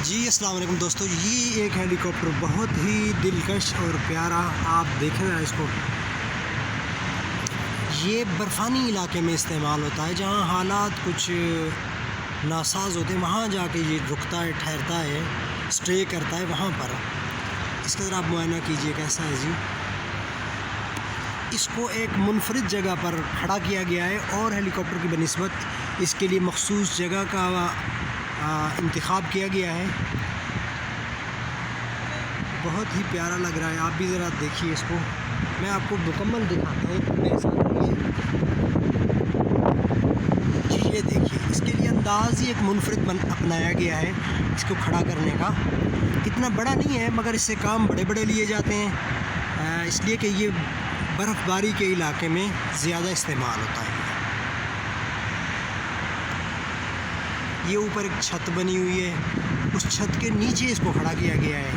जी अस्सलाम वालेकुम दोस्तों, ये एक हेलीकॉप्टर बहुत ही दिलकश और प्यारा, आप देखें ना इसको। ये बर्फ़ानी इलाके में इस्तेमाल होता है, जहाँ हालात कुछ नासाज होते हैं, वहाँ जाके ये रुकता है, ठहरता है, स्टे करता है वहाँ पर। इसका ज़रा आप मुआयना कीजिए कैसा है जी। इसको एक मुनफरिद जगह पर खड़ा किया गया है और हेलीकॉप्टर की बनिस्बत इसके लिए मखसूस जगह का इंतखाब किया गया है। बहुत ही प्यारा लग रहा है, आप भी ज़रा देखिए इसको। मैं आपको मुकम्मल दिखाता हूँ मेरे साथ। ये देखिए, इसके लिए अंदाज़ ही एक मुनफरिद अपनाया गया है इसको खड़ा करने का। इतना बड़ा नहीं है मगर इससे काम बड़े बड़े लिए जाते हैं, इसलिए कि ये बर्फ़बारी के इलाके में ज़्यादा इस्तेमाल होता है। ये ऊपर एक छत बनी हुई है, उस छत के नीचे इसको खड़ा किया गया है।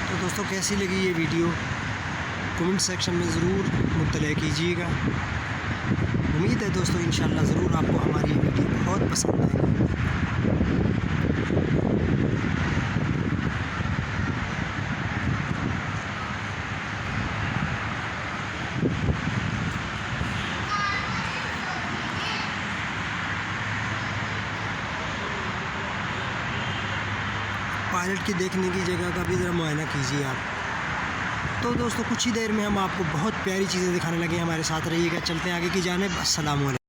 तो दोस्तों, कैसी लगी ये वीडियो कमेंट सेक्शन में ज़रूर मुत्तला कीजिएगा। उम्मीद है दोस्तों इंशाल्लाह ज़रूर आपको हमारी ये वीडियो बहुत पसंद आएगी। पायलट की देखने की जगह का भी ज़रा मुआयना कीजिए आप। तो दोस्तों, कुछ ही देर में हम आपको बहुत प्यारी चीज़ें दिखाने लगे। हमारे साथ रहिएगा, चलते हैं आगे की जानिब। अस्सलाम वालेकुम।